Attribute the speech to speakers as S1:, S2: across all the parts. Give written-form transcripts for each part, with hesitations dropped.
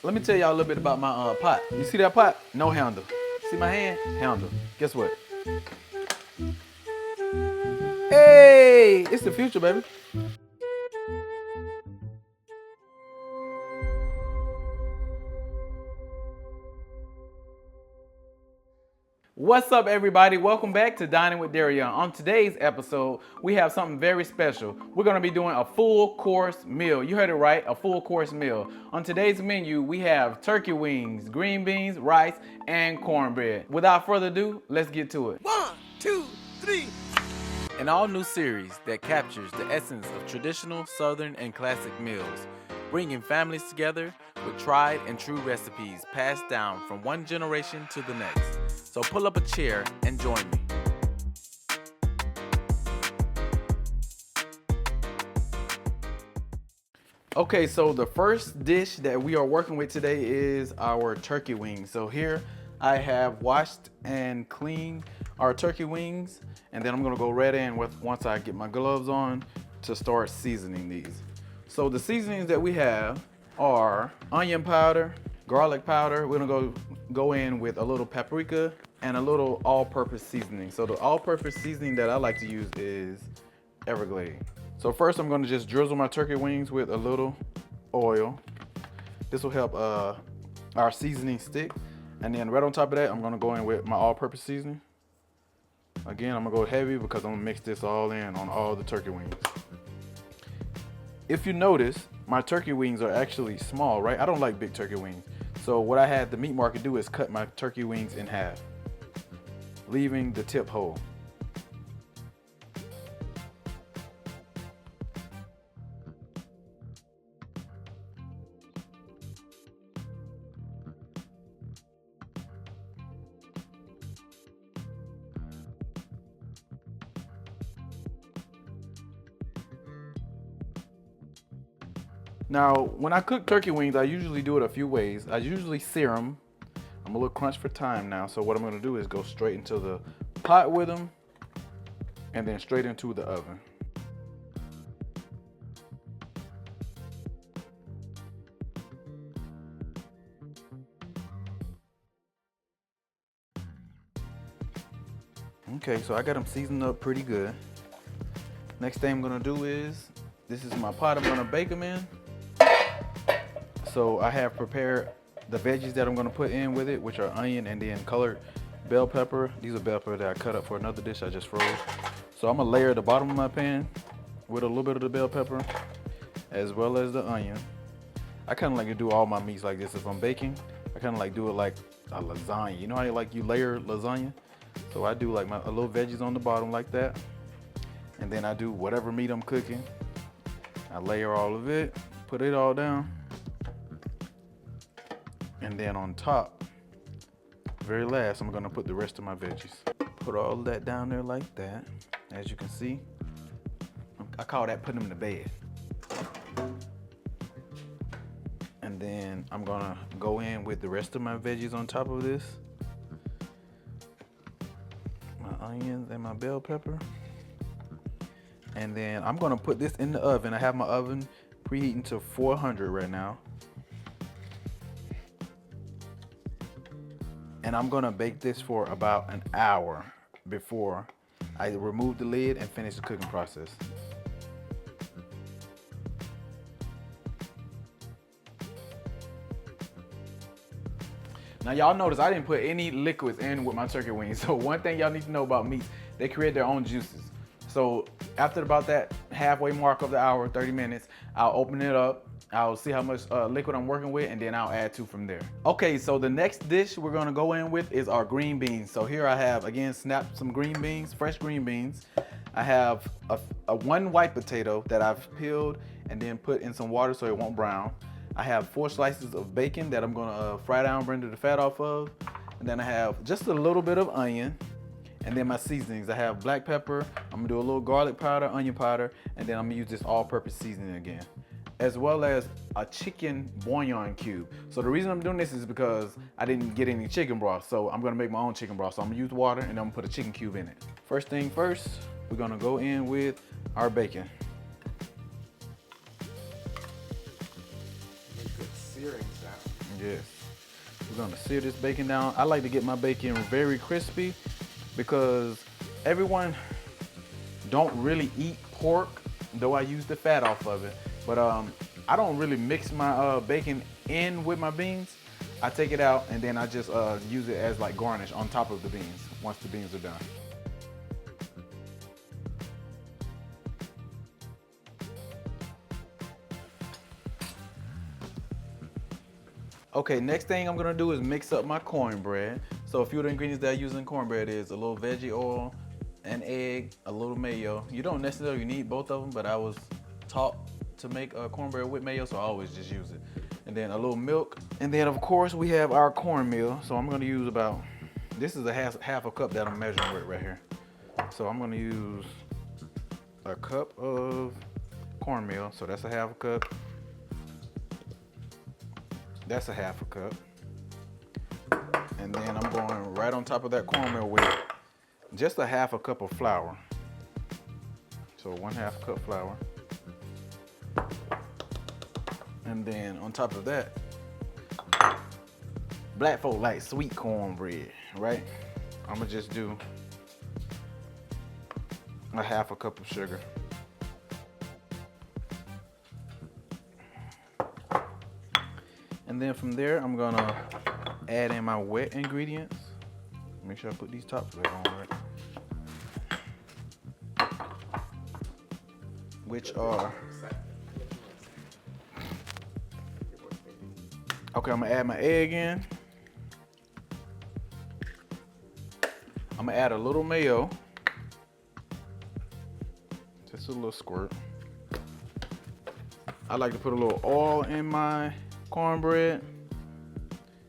S1: Let me tell y'all a little bit about my pot. You see that pot? No handle. See my hand? Handle. Guess what? Hey, it's the future, baby. What's up, everybody? Welcome back to Dining with Darian. On today's episode, we have something very special. We're going to be doing a full course meal. You heard it right, a full course meal. On today's menu, we have turkey wings, green beans, rice, and cornbread. Without further ado, let's get to it.
S2: 1, 2, 3.
S1: An all-new series that captures the essence of traditional Southern and classic meals, bringing families together with tried and true recipes passed down from one generation to the next. So pull up a chair and join me. Okay, so the first dish that we are working with today is our turkey wings. So here I have washed and cleaned our turkey wings, and then I'm gonna go right in with once I get my gloves on to start seasoning these. So the seasonings that we have are onion powder, garlic powder. We're gonna go in with a little paprika and a little all-purpose seasoning. So the all-purpose seasoning that I like to use is Everglade. So first I'm gonna just drizzle my turkey wings with a little oil. This will help our seasoning stick. And then right on top of that, I'm gonna go in with my all-purpose seasoning. Again, I'm gonna go heavy because I'm gonna mix this all in on all the turkey wings. If you notice, my turkey wings are actually small, right? I don't like big turkey wings. So what I had the meat market do is cut my turkey wings in half, leaving the tip whole. Now, when I cook turkey wings, I usually do it a few ways. I usually sear them. I'm a little crunched for time now, so what I'm gonna do is go straight into the pot with them and then straight into the oven. Okay, so I got them seasoned up pretty good. Next thing I'm gonna do is, this is my pot I'm gonna bake them in. So I have prepared the veggies that I'm gonna put in with it, which are onion and then colored bell pepper. These are bell pepper that I cut up for another dish I just froze. So I'm gonna layer the bottom of my pan with a little bit of the bell pepper as well as the onion. I kind of like to do all my meats like this. If I'm baking, I kind of like do it like a lasagna. You know how you layer lasagna? So I do like a little veggies on the bottom like that. And then I do whatever meat I'm cooking. I layer all of it, put it all down. And then on top, very last, I'm gonna put the rest of my veggies. Put all of that down there like that. As you can see, I call that putting them to bed. And then I'm gonna go in with the rest of my veggies on top of this. My onions and my bell pepper. And then I'm gonna put this in the oven. I have my oven preheating to 400 right now. And I'm gonna bake this for about an hour before I remove the lid and finish the cooking process. Now y'all notice I didn't put any liquids in with my turkey wings. So one thing y'all need to know about meats, they create their own juices. So after about that halfway mark of the hour, 30 minutes, I'll open it up. I'll see how much liquid I'm working with, and then I'll add to from there. Okay, so the next dish we're gonna go in with is our green beans. So here I have, again, snapped some green beans, fresh green beans. I have a one white potato that I've peeled and then put in some water so it won't brown. I have 4 slices of bacon that I'm gonna fry down, render the fat off of. And then I have just a little bit of onion. And then my seasonings, I have black pepper, I'm gonna do a little garlic powder, onion powder, and then I'm gonna use this all-purpose seasoning again, as well as a chicken bouillon cube. So the reason I'm doing this is because I didn't get any chicken broth, so I'm gonna make my own chicken broth. So I'm gonna use water and I'm gonna put a chicken cube in it. First thing first, we're gonna go in with our bacon.
S2: Good searing sound.
S1: Yes. We're gonna sear this bacon down. I like to get my bacon very crispy because everyone don't really eat pork, though I use the fat off of it. But I don't really mix my bacon in with my beans. I take it out and then I just use it as like garnish on top of the beans once the beans are done. Okay, next thing I'm gonna do is mix up my cornbread. So a few of the ingredients that I use in cornbread is a little veggie oil, an egg, a little mayo. You don't necessarily need both of them, but I was taught to make cornbread with mayo, so I always just use it. And then a little milk. And then of course we have our cornmeal. So I'm gonna use about, this is a half a cup that I'm measuring with right here. So I'm gonna use a cup of cornmeal. So that's a half a cup. That's a half a cup. And then I'm going right on top of that cornmeal with just a half a cup of flour. So 1/2 cup flour. And then on top of that, black folk like sweet cornbread, right? I'm gonna just do a half a cup of sugar. And then from there, I'm gonna add in my wet ingredients. Make sure I put these tops back on, right? Which are, okay, I'm gonna add my egg in. I'm gonna add a little mayo. Just a little squirt. I like to put a little oil in my cornbread.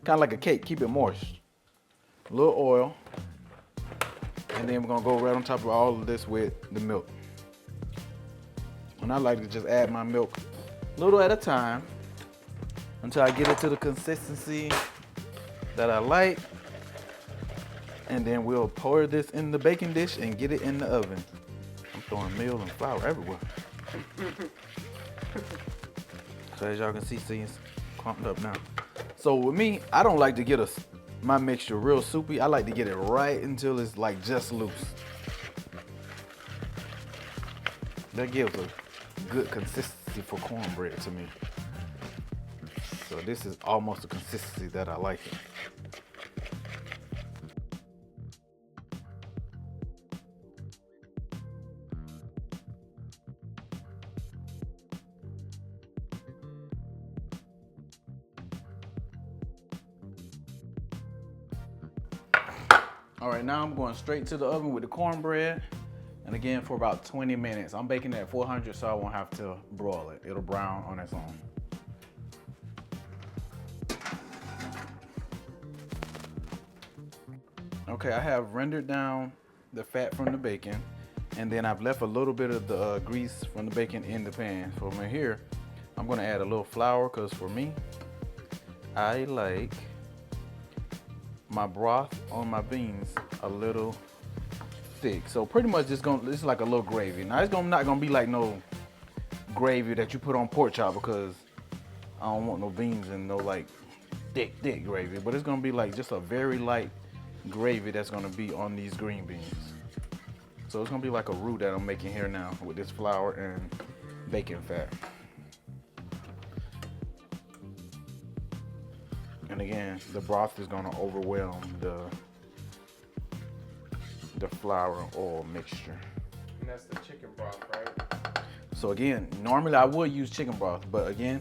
S1: Kind of like a cake, keep it moist. A little oil. And then we're gonna go right on top of all of this with the milk. And I like to just add my milk a little at a time until I get it to the consistency that I like. And then we'll pour this in the baking dish and get it in the oven. I'm throwing meal and flour everywhere. So as y'all can see, it's clumped up now. So with me, I don't like to get my mixture real soupy. I like to get it right until it's like just loose. That gives a good consistency for cornbread to me. So this is almost the consistency that I like it. All right, now I'm going straight to the oven with the cornbread. And again, for about 20 minutes. I'm baking it at 400 so I won't have to broil it. It'll brown on its own. Okay, I have rendered down the fat from the bacon. And then I've left a little bit of the grease from the bacon in the pan. So from here, I'm gonna add a little flour because for me, I like my broth on my beans a little thick. So pretty much this is like a little gravy. Now it's not gonna be like no gravy that you put on pork chop because I don't want no beans and no like thick gravy. But it's gonna be like just a very light gravy that's gonna be on these green beans. So it's gonna be like a roux that I'm making here now with this flour and bacon fat. And again, the broth is gonna overwhelm the flour and oil mixture.
S2: And that's the chicken broth, right?
S1: So again, normally I would use chicken broth, but again,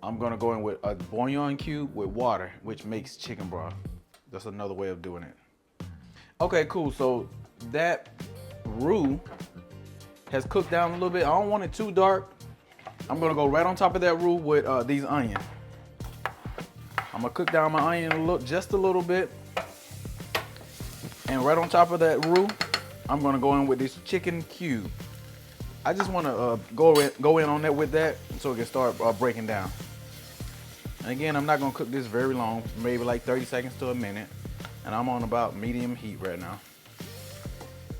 S1: I'm gonna go in with a bouillon cube with water, which makes chicken broth. That's another way of doing it. Okay, cool, so that roux has cooked down a little bit. I don't want it too dark. I'm gonna go right on top of that roux with these onions. I'm gonna cook down my onion just a little bit. And right on top of that roux, I'm gonna go in with this chicken cube. I just wanna go in on that with that so it can start breaking down. And again, I'm not gonna cook this very long, maybe like 30 seconds to a minute. And I'm on about medium heat right now.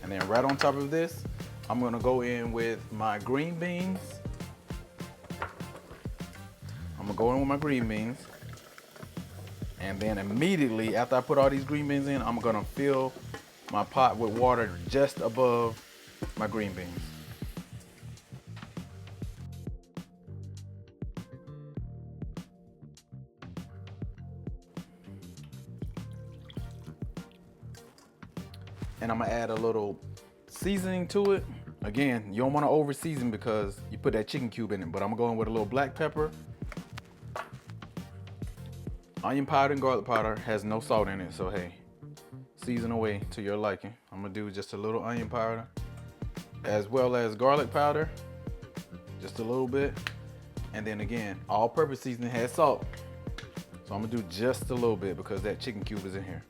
S1: And then right on top of this, I'm gonna go in with my green beans. I'm gonna go in with my green beans. And then immediately after I put all these green beans in, I'm gonna fill my pot with water just above my green beans. And I'm gonna add a little seasoning to it. Again, you don't wanna over season because you put that chicken cube in it, but I'm going with a little black pepper. Onion powder and garlic powder has no salt in it, so hey, season away to your liking. I'm gonna do just a little onion powder, as well as garlic powder, just a little bit. And then again, all-purpose seasoning has salt. So I'm gonna do just a little bit because that chicken cube is in here.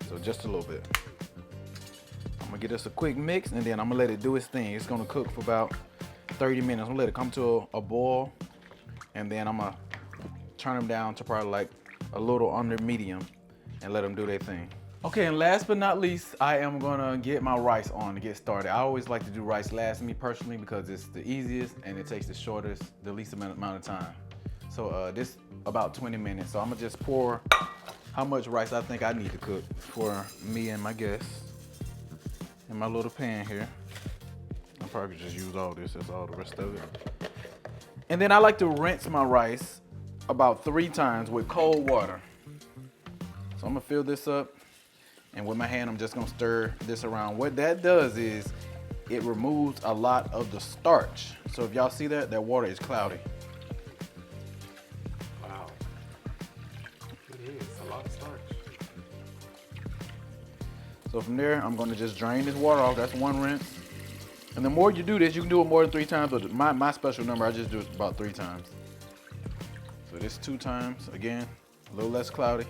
S1: So just a little bit. I'm gonna get us a quick mix and then I'm gonna let it do its thing. It's gonna cook for about 30 minutes. I'm gonna let it come to a boil and then I'm gonna turn them down to probably like a little under medium and let them do their thing. Okay, and last but not least, I am gonna get my rice on to get started. I always like to do rice last, me personally, because it's the easiest and it takes the least amount of time. So this about 20 minutes. So I'm gonna just pour how much rice I think I need to cook for me and my guests in my little pan here. I probably just use all this, that's all the rest of it. And then I like to rinse my rice about 3 times with cold water. So I'm gonna fill this up and with my hand I'm just gonna stir this around. What that does is it removes a lot of the starch. So if y'all see that water is cloudy.
S2: Wow. It is a lot of starch.
S1: So from there, I'm gonna just drain this water off. That's one rinse. And the more you do this, you can do it more than 3 times, but my special number, I just do it about 3 times. So this 2 times, again, a little less cloudy.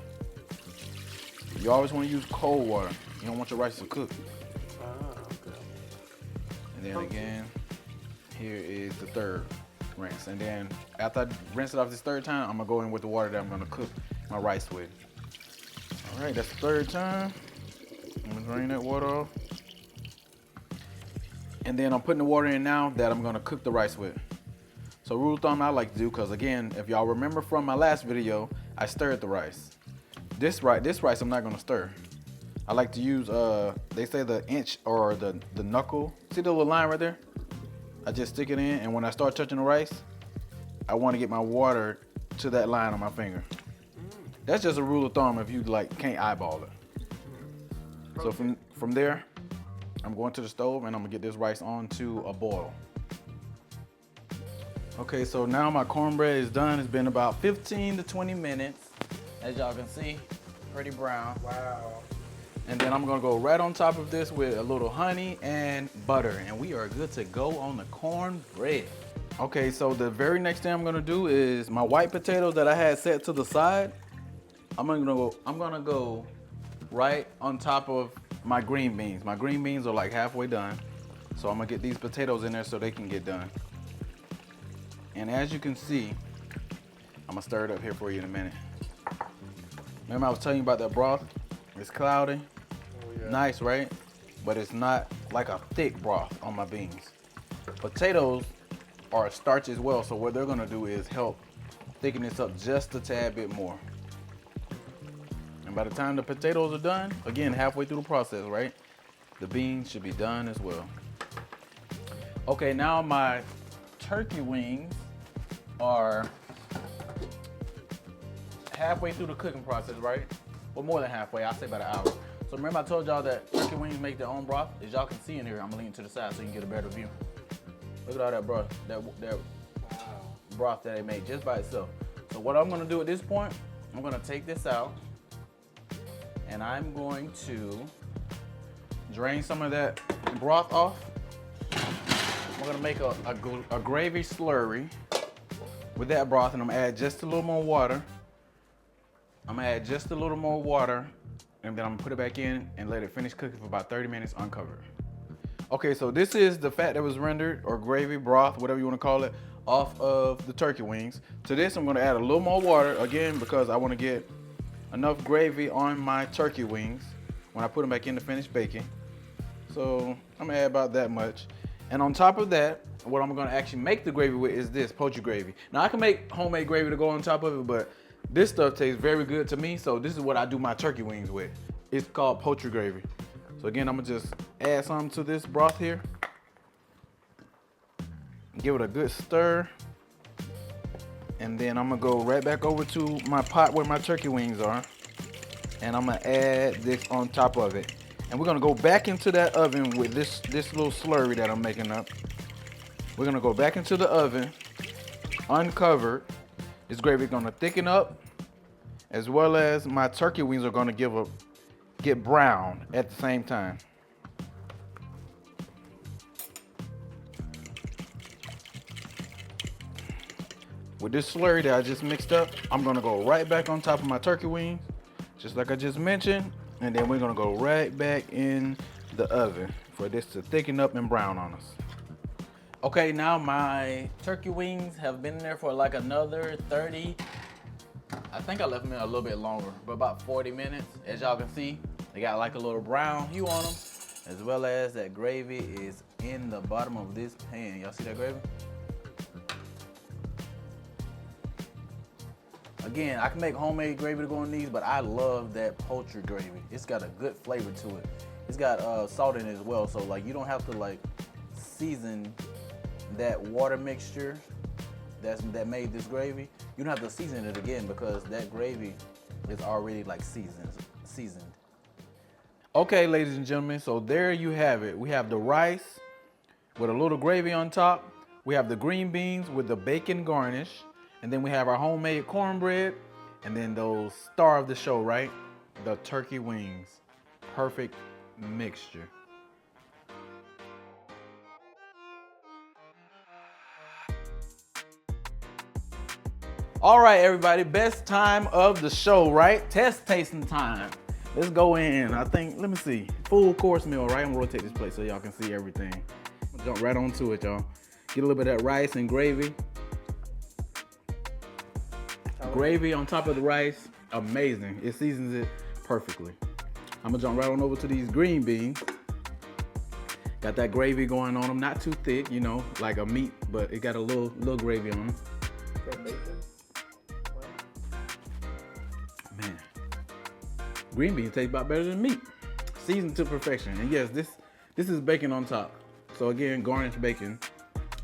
S1: You always wanna use cold water. You don't want your rice to cook.
S2: Okay.
S1: And then again, here is the 3rd rinse. And then after I rinse it off this 3rd time, I'm gonna go in with the water that I'm gonna cook my rice with. All right, that's the 3rd time. I'm gonna drain that water off. And then I'm putting the water in now that I'm gonna cook the rice with. So rule of thumb I like to do, because again, if y'all remember from my last video, I stirred the rice. This rice I'm not gonna stir. I like to use, they say the inch or the knuckle. See the little line right there? I just stick it in, and when I start touching the rice, I wanna get my water to that line on my finger. That's just a rule of thumb if you like can't eyeball it. So from there, I'm going to the stove and I'm gonna get this rice onto a boil. Okay, so now my cornbread is done. It's been about 15 to 20 minutes. As y'all can see, pretty brown.
S2: Wow.
S1: And then I'm gonna go right on top of this with a little honey and butter. And we are good to go on the cornbread. Okay, so the very next thing I'm gonna do is my white potatoes that I had set to the side. I'm gonna go right on top of my green beans. My green beans are like halfway done. So I'm gonna get these potatoes in there so they can get done. And as you can see, I'm gonna stir it up here for you in a minute. Remember I was telling you about that broth? It's cloudy,
S2: Yeah.
S1: nice, right? But it's not like a thick broth on my beans. Potatoes are a starch as well, so what they're gonna do is help thicken this up just a tad bit more. And by the time the potatoes are done, again, halfway through the process, right? The beans should be done as well. Okay, now my turkey wings are halfway through the cooking process, right? Well, more than halfway, I'll say about an hour. So remember I told y'all that turkey wings make their own broth? As y'all can see in here, I'm gonna lean to the side so you can get a better view. Look at all that broth, that broth that they make just by itself. So what I'm gonna do at this point, I'm gonna take this out and I'm going to drain some of that broth off. I'm gonna make a gravy slurry with that broth, and I'm gonna add just a little more water. I'm gonna add just a little more water, and then I'm gonna put it back in and let it finish cooking for about 30 minutes uncovered. Okay, so this is the fat that was rendered, or gravy, broth, whatever you wanna call it, off of the turkey wings. To this, I'm gonna add a little more water, again, because I wanna get enough gravy on my turkey wings when I put them back in to finish baking. So I'm gonna add about that much. And on top of that, what I'm gonna actually make the gravy with is this poached gravy. Now I can make homemade gravy to go on top of it, but This stuff tastes very good to me, so this is what I do my turkey wings with. It's called poultry gravy. So again, I'm gonna just add some to this broth here. Give it a good stir. And then I'm gonna go right back over to my pot where my turkey wings are. And I'm gonna add this on top of it. And we're gonna go back into that oven with this little slurry that I'm making up. We're gonna go back into the oven, uncovered. This gravy is gonna thicken up, as well as my turkey wings are gonna get brown at the same time. With this slurry that I just mixed up, I'm gonna go right back on top of my turkey wings, just like I just mentioned, and then we're gonna go right back in the oven for this to thicken up and brown on us. Okay, now my turkey wings have been in there for like another 30, I think I left them in a little bit longer, but about 40 minutes. As y'all can see, they got like a little brown hue on them, as well as that gravy is in the bottom of this pan. Y'all see that gravy? Again, I can make homemade gravy to go on these, but I love that poultry gravy. It's got a good flavor to it. It's got salt in it as well, so like you don't have to like season that water mixture that made this gravy. You don't have to season it again because that gravy is already like seasoned. Okay, ladies and gentlemen, so there you have it. We have the rice with a little gravy on top. We have the green beans with the bacon garnish. And then we have our homemade cornbread. And then those star of the show, right? The turkey wings. Perfect mixture. All right, everybody, best time of the show, right? Test tasting time. Let's go in. I think, let me see, full course meal, right? I'm gonna rotate this plate so y'all can see everything. I'm gonna jump right onto it, y'all. Get a little bit of that rice and gravy. Gravy on top of the rice, amazing. It seasons it perfectly. I'm gonna jump right on over to these green beans. Got that gravy going on them, not too thick, you know, like a meat, but it got a little gravy on them. Man, green beans taste about better than meat. Seasoned to perfection. And yes, this is bacon on top. So again, garnished bacon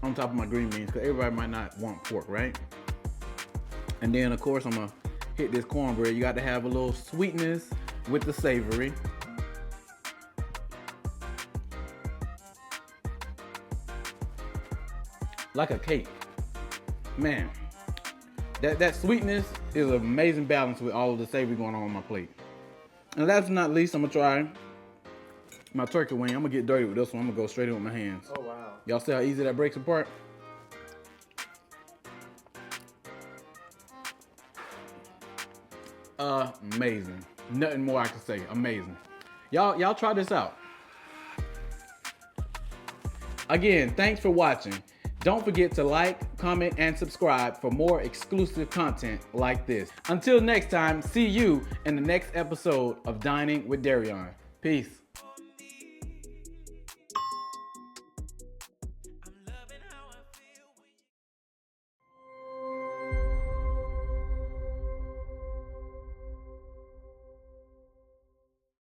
S1: on top of my green beans, because everybody might not want pork, right? And then of course I'm gonna hit this cornbread. You got to have a little sweetness with the savory. Like a cake. Man, that sweetness is an amazing balance with all of the savory going on my plate. And last but not least, I'm gonna try my turkey wing. I'm gonna get dirty with this one. I'm gonna go straight in with my hands.
S2: Oh, wow.
S1: Y'all see how easy that breaks apart? Amazing. Nothing more I can say. Amazing. Y'all try this out. Again, thanks for watching. Don't forget to like, comment, and subscribe for more exclusive content like this. Until next time, see you in the next episode of Dining with Darion. Peace.